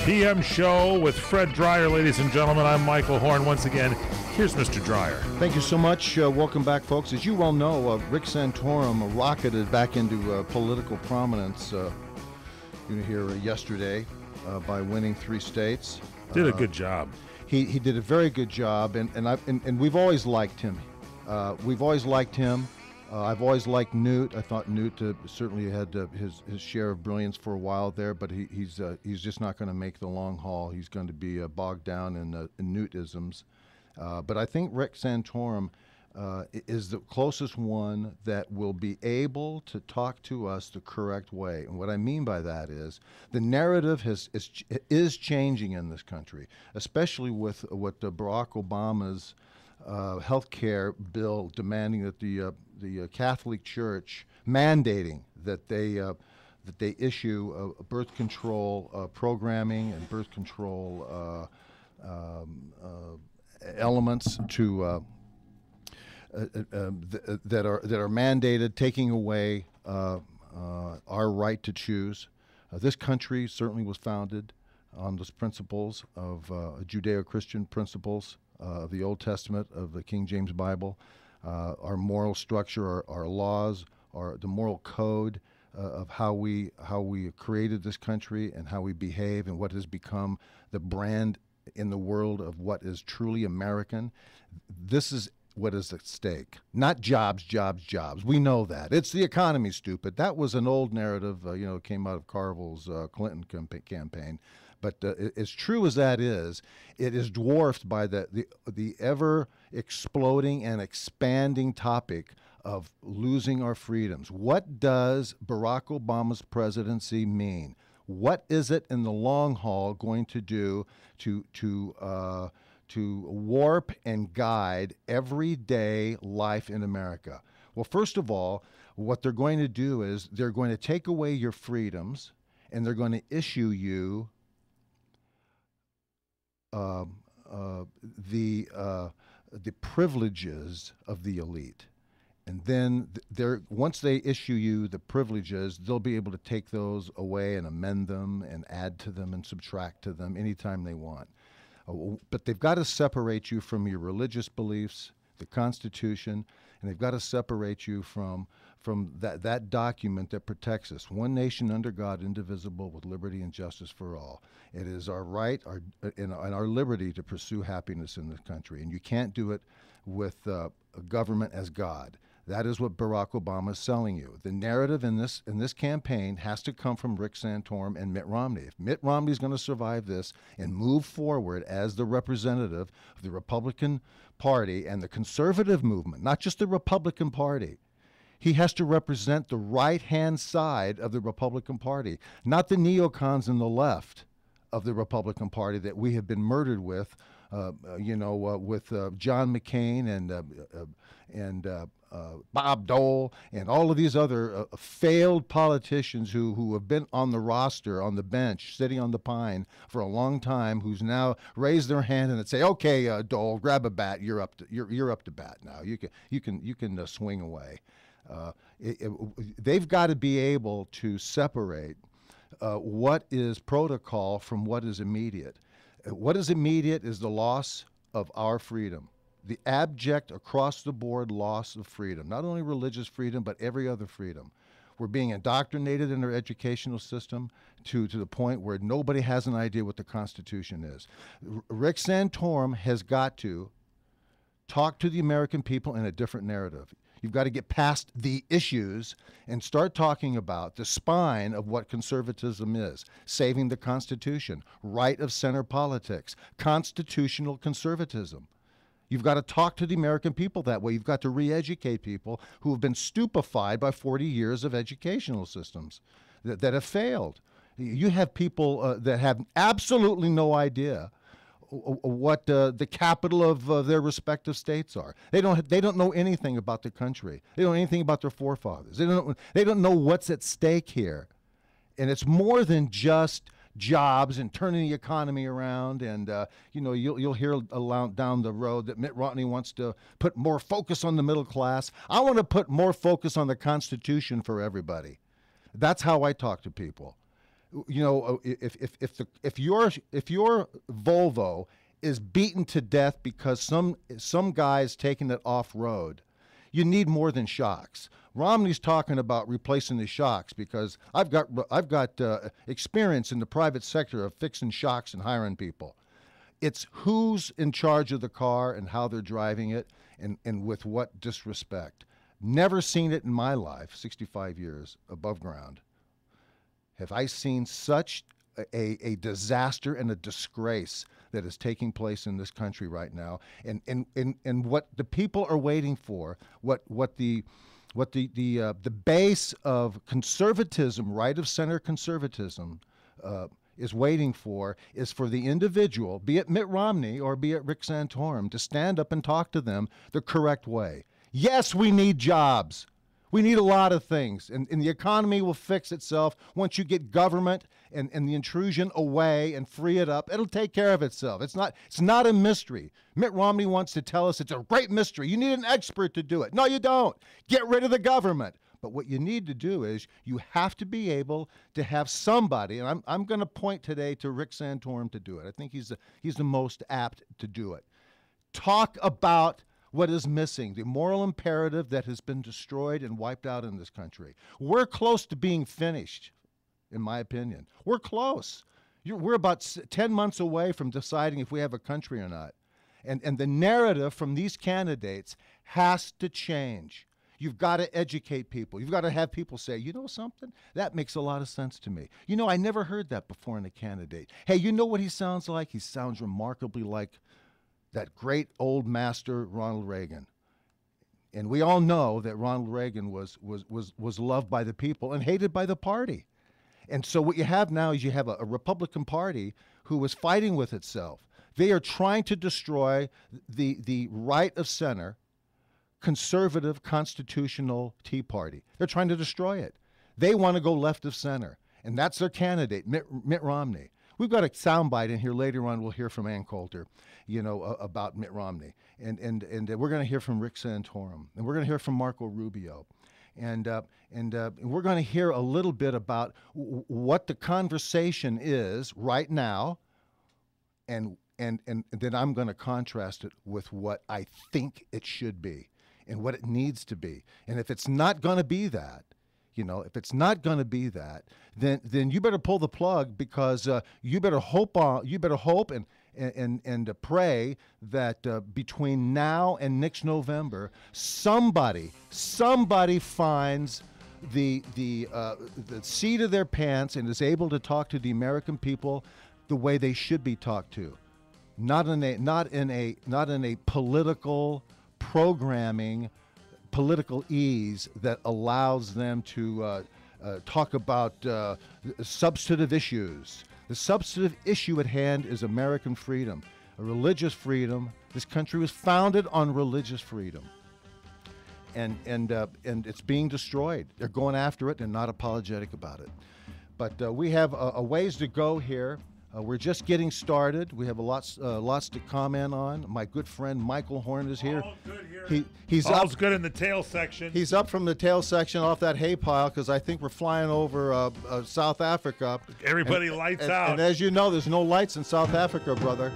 PM show with Fred Dreyer, ladies and gentlemen. I'm Michael Horn. Once again, here's Mr. Dreyer. Thank you so much. Welcome back, folks. As you well know, Rick Santorum rocketed back into political prominence here yesterday by winning 3 states. Did a good job. He did a very good job, and we've always liked him. We've always liked him. I've always liked Newt. I thought Newt certainly had his share of brilliance for a while there, but he's just not going to make the long haul. He's going to be bogged down in Newtisms. But I think Rick Santorum is the closest one that will be able to talk to us the correct way. And what I mean by that is the narrative is changing in this country, especially with what Barack Obama's health care bill demanding that the Catholic Church mandating that they issue birth control programming and birth control elements to that are mandated, taking away our right to choose. This country certainly was founded on those principles of Judeo-Christian principles of the Old Testament, of the King James Bible. Our moral structure, our laws, the moral code of how we created this country and how we behave and what has become the brand in the world of what is truly American. This is what is at stake. Not jobs, jobs, jobs. We know that. It's the economy, stupid. That was an old narrative, came out of Carville's Clinton campaign. But as true as that is, it is dwarfed by the ever exploding and expanding topic of losing our freedoms. What does Barack Obama's presidency mean? What is it in the long haul going to do to warp and guide everyday life in America? Well, first of all, what they're going to do is they're going to take away your freedoms, and they're going to issue you the privileges of the elite. And then once they issue you the privileges, they'll be able to take those away and amend them and add to them and subtract to them anytime they want. But they've got to separate you from your religious beliefs, the Constitution, and they've got to separate you from that document that protects us. One nation under God, indivisible, with liberty and justice for all. It is our right and our liberty to pursue happiness in this country, and you can't do it with a government as God. That is what Barack Obama is selling you. The narrative in this campaign has to come from Rick Santorum and Mitt Romney. If Mitt Romney is going to survive this and move forward as the representative of the Republican Party and the conservative movement, not just the Republican Party, he has to represent the right-hand side of the Republican Party, not the neocons in the left of the Republican Party that we have been murdered with, with John McCain and Bob Dole and all of these other failed politicians who have been on the roster, on the bench, sitting on the pine for a long time, who's now raised their hand and say, "Okay, Dole, grab a bat. You're up to bat now. You can swing away." They've got to be able to separate what is protocol from what is immediate. What is immediate is the loss of our freedom, the abject across-the-board loss of freedom, not only religious freedom, but every other freedom. We're being indoctrinated in our educational system to the point where nobody has an idea what the Constitution is. Rick Santorum has got to talk to the American people in a different narrative. You've got to get past the issues and start talking about the spine of what conservatism is: saving the Constitution, right of center politics, constitutional conservatism. You've got to talk to the American people that way. You've got to re-educate people who have been stupefied by 40 years of educational systems that have failed. You have people that have absolutely no idea what the capital of their respective states are. They don't know anything about the country. They don't know anything about their forefathers. They don't know what's at stake here. And it's more than just jobs and turning the economy around. And you'll hear down the road that Mitt Romney wants to put more focus on the middle class. I want to put more focus on the Constitution for everybody. That's how I talk to people. You know, if your Volvo is beaten to death because some guy's taking it off road, you need more than shocks. Romney's talking about replacing the shocks because I've got experience in the private sector of fixing shocks and hiring people. It's who's in charge of the car and how they're driving it, and with what disrespect. Never seen it in my life, 65 years above ground. Have I seen such a disaster and a disgrace that is taking place in this country right now, and what the people are waiting for, what the base of conservatism, right of center conservatism, is waiting for is for the individual, be it Mitt Romney or be it Rick Santorum, to stand up and talk to them the correct way. Yes, we need jobs. We need a lot of things, and the economy will fix itself once you get government and the intrusion away and free it up. It'll take care of itself. It's not a mystery. Mitt Romney wants to tell us it's a great mystery. You need an expert to do it. No, you don't. Get rid of the government. But what you need to do is you have to be able to have somebody, and I'm going to point today to Rick Santorum to do it. I think he's the most apt to do it. Talk about what is missing, the moral imperative that has been destroyed and wiped out in this country. We're close to being finished, in my opinion. We're close. We're about 10 months away from deciding if we have a country or not. And the narrative from these candidates has to change. You've got to educate people. You've got to have people say, you know something? That makes a lot of sense to me. You know, I never heard that before in a candidate. Hey, you know what he sounds like? He sounds remarkably like that great old master, Ronald Reagan. And we all know that Ronald Reagan was loved by the people and hated by the party. And so what you have now is you have a Republican Party who is fighting with itself. They are trying to destroy the right of center, conservative, constitutional Tea Party. They're trying to destroy it. They want to go left of center. And that's their candidate, Mitt Romney. We've got a soundbite in here later on. We'll hear from Ann Coulter, you know, about Mitt Romney. And we're going to hear from Rick Santorum. And we're going to hear from Marco Rubio. And we're going to hear a little bit about what the conversation is right now, and then I'm going to contrast it with what I think it should be and what it needs to be. And if it's not going to be that, you know, if it's not going to be that, then you better pull the plug, because you better hope and pray that between now and next November, somebody finds the seat of their pants and is able to talk to the American people the way they should be talked to, not in a political programming, political ease that allows them to talk about substantive issues. The substantive issue at hand is American freedom, a religious freedom. This country was founded on religious freedom, and it's being destroyed. They're going after it and not apologetic about it. But we have a ways to go here. We're just getting started. We have lots to comment on. My good friend Michael Horn is here. All's good here. He's All's up, good in the tail section. He's up from the tail section off that hay pile, because I think we're flying over South Africa. Everybody lights out. And as you know, there's no lights in South Africa, brother.